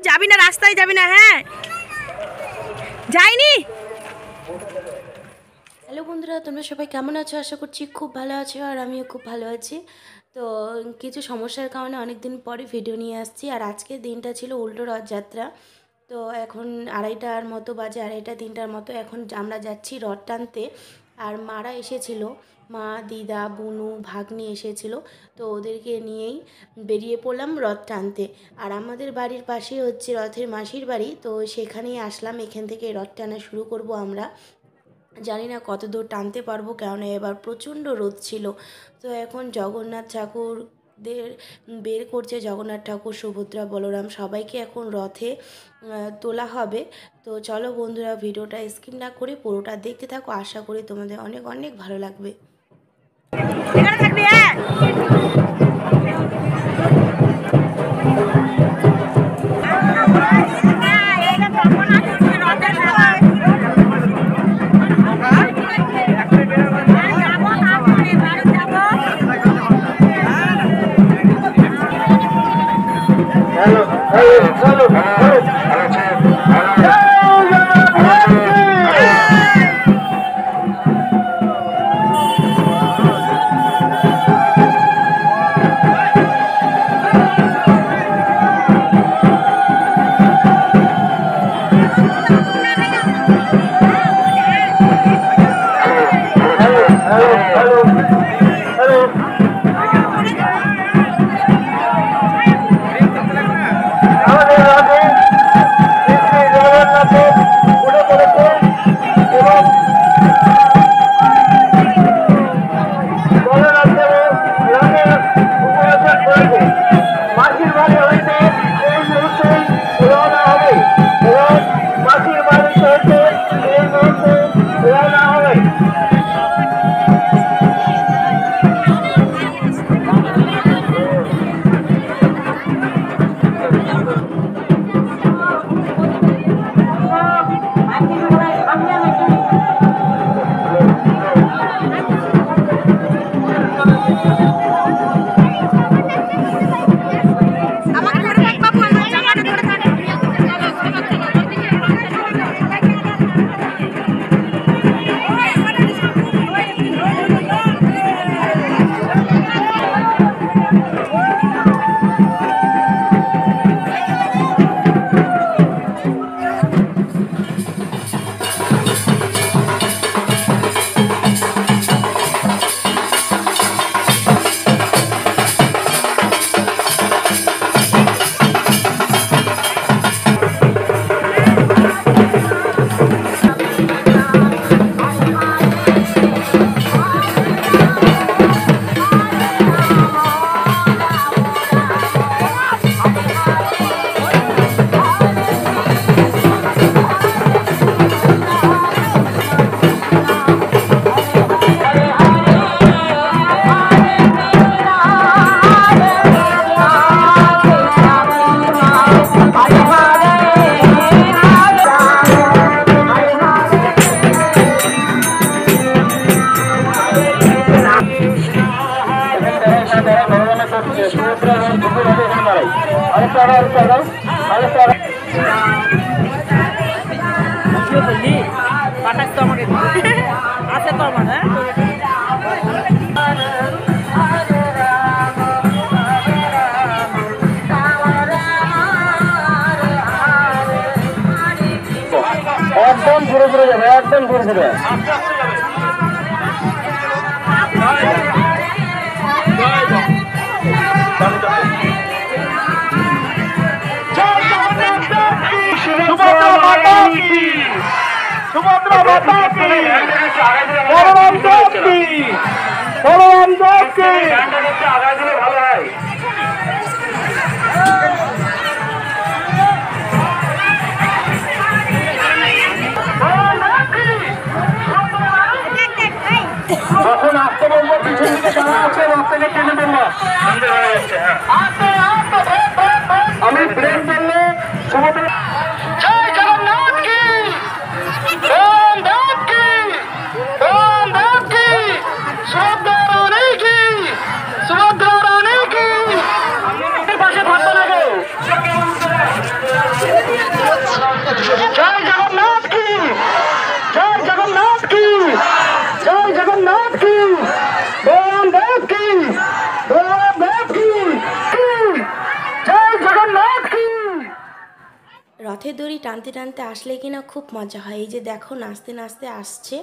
যাবি না, রাস্তায় যাবি না। হ্যাঁ যাইনি। হ্যালো বন্ধুরা, তোমরা সবাই কেমন আছো? আশা করছি খুব ভালো আছো, আর আমিও খুব ভালো আছি। তো কিছু সমস্যার কারণে অনেক দিন পরে ভিডিও নিয়ে আসছি। আর আজকের দিনটা ছিল উল্টো রথযাত্রা। তো এখন 2:30টার মতো বাজে, 2:30-3টার মতো। এখন আমরা যাচ্ছি রথ টানতে। আর মারা এসেছিল, মা, দিদা, বুনু, ভাগ্নি এসেছিল। তো ওদেরকে নিয়েই বেরিয়ে পড়লাম রথ টানতে। আর আমাদের বাড়ির পাশেই হচ্ছে রথের মাসির বাড়ি, তো সেখানেই আসলাম। এখান থেকে রথ টানা শুরু করব আমরা। জানি না কত দূর টানতে পারবো, কেননা এবার প্রচণ্ড রোদ ছিল। তো এখন জগন্নাথ ঠাকুরদের বের করছে, জগন্নাথ ঠাকুর, সুভদ্রা, বলরাম সবাইকে এখন রথে তোলা হবে। তো চলো বন্ধুরা, ভিডিওটা স্কিপ না করে পুরোটা দেখতে থাকো। আশা করি তোমাদের অনেক অনেক ভালো লাগবে। এখানে থাকবি। হ্যাঁ পাঠাস তো আমাকে আছে তো আমার। হ্যাঁ একদম ঘুরে ঘুরে যাবে, একদম ঘুরে ঘুরে। সুভদ্রা মাতা কি, সুভদ্রা মাতা কি, বলরাম দেব কি, বলরাম দেব কি। আগায় দিলে ভালো হয়। যখন আসতে বলবো পিছন দিকে যারা আছে রাস্তাকে টেনে দেবো। আমি ব্রেক করলে সুভদ্রা জয় জগন্নাথ কি, রাম দেব কি, রাম দেব কি, সুভদ্রা রানী কি, সুভদ্রা রানী কি। পাশে থাকতে লাগে। রথের দড়ি টানতে টানতে আসলে কিনা খুব মজা হয়। এই যে দেখো নাচতে নাচতে আসছে।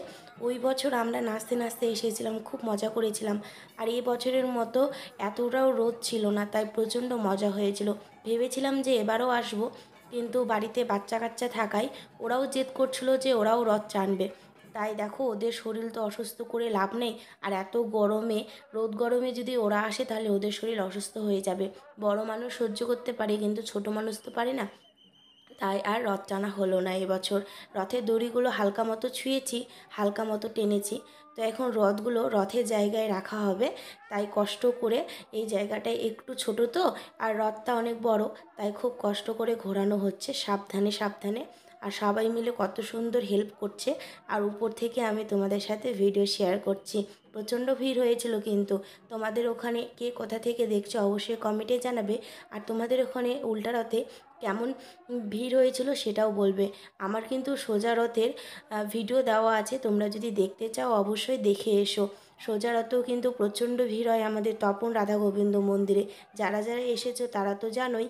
ওই বছর আমরা নাচতে নাচতে এসেছিলাম, খুব মজা করেছিলাম। আর এই বছরের মতো এতটাও রোদ ছিল না, তাই প্রচণ্ড মজা হয়েছিল। ভেবেছিলাম যে এবারও আসবো, কিন্তু বাড়িতে বাচ্চা কাচ্চা থাকায় ওরাও জেদ করছিল যে ওরাও রথ টানবে। তাই দেখো ওদের শরীর তো অসুস্থ করে লাভ নেই। আর এত গরমে, রোদ গরমে যদি ওরা আসে তাহলে ওদের শরীর অসুস্থ হয়ে যাবে। বড় মানুষ সহ্য করতে পারে, কিন্তু ছোট মানুষ তো পারে না। তাই আর রথ টানা হলো না এবছর। রথের দড়িগুলো হালকা মতো ছুঁয়েছি, হালকা মতো টেনেছি। তো এখন রথগুলো রথের জায়গায় রাখা হবে, তাই কষ্ট করে, এই জায়গাটায় একটু ছোট তো, আর রথটা অনেক বড়, তাই খুব কষ্ট করে ঘোরানো হচ্ছে সাবধানে সাবধানে। আর সবাই মিলে কত সুন্দর হেল্প করছে। আর উপর থেকে আমি তোমাদের সাথে ভিডিও শেয়ার করছি। প্রচণ্ড ভিড় হয়েছিল, কিন্তু তোমাদের ওখানে কে কোথা থেকে দেখছো অবশ্যই কমেন্টে জানাবে। আর তোমাদের ওখানে উল্টা রথে কেমন ভিড় হয়েছিল সেটাও বলবে। আমার কিন্তু সোজা রথের ভিডিও দেওয়া আছে, তোমরা যদি দেখতে চাও অবশ্যই দেখে এসো। সোজা রথেও কিন্তু প্রচণ্ড ভিড় হয় আমাদের তপন রাধা গোবিন্দ মন্দিরে। যারা যারা এসেছো তারা তো জানোই।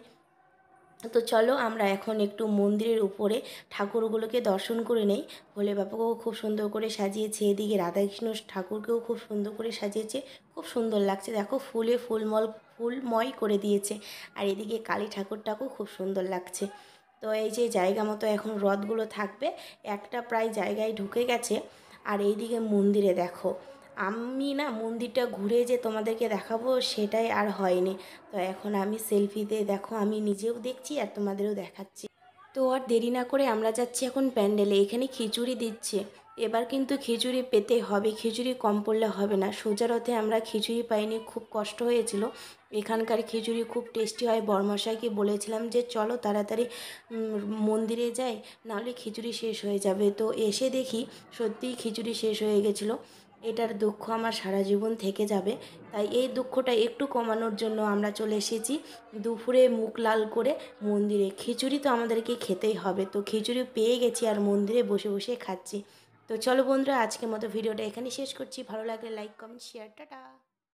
তো চলো আমরা এখন একটু মন্দিরের উপরে ঠাকুরগুলোকে দর্শন করে নেই। ভোলে বাবাকেও খুব সুন্দর করে সাজিয়েছে, এদিকে রাধাকৃষ্ণ ঠাকুরকেও খুব সুন্দর করে সাজিয়েছে। খুব সুন্দর লাগছে, দেখো ফুলে ফুলময় করে দিয়েছে। আর এদিকে কালী ঠাকুরটাকেও খুব সুন্দর লাগছে। তো এই যে জায়গা মতো এখন রথগুলো থাকবে, একটা প্রায় জায়গায় ঢুকে গেছে। আর এইদিকে মন্দিরে দেখো, আমি না মন্দিরটা ঘুরে যে তোমাদেরকে দেখাবো সেটাই আর হয়নি। তো এখন আমি সেলফিতে দেখো আমি নিজেও দেখছি আর তোমাদেরও দেখাচ্ছি। তো আর দেরি না করে আমরা যাচ্ছি এখন প্যান্ডেলে। এখানে খিচুড়ি দিচ্ছে, এবার কিন্তু খিচুড়ি পেতে হবে, খিচুড়ি কম পড়লে হবে না। সোজা রথে আমরা খিচুড়ি পাইনি, খুব কষ্ট হয়েছিল। এখানকার খিচুড়ি খুব টেস্টি হয়। বরমশাইকে বলেছিলাম যে চলো তাড়াতাড়ি মন্দিরে যাই, নাহলে খিচুড়ি শেষ হয়ে যাবে। তো এসে দেখি সত্যিই খিচুড়ি শেষ হয়ে গেছিলো। এটার দুঃখ আমার সারা জীবন থেকে যাবে। তাই এই দুঃখটা একটু কমানোর জন্য আমরা চলে এসেছি দুপুরে মুখ লাল করে মন্দিরে। খিচুড়ি তো আমাদেরকে খেতেই হবে, তো খিচুড়ি পেয়ে গেছি আর মন্দিরে বসে বসে খাচ্ছি। তো চলো বন্ধুরা, আজকের মতো ভিডিওটা এখানে শেষ করছি। ভালো লাগলে লাইক কমেন্ট শেয়ার, টাটা।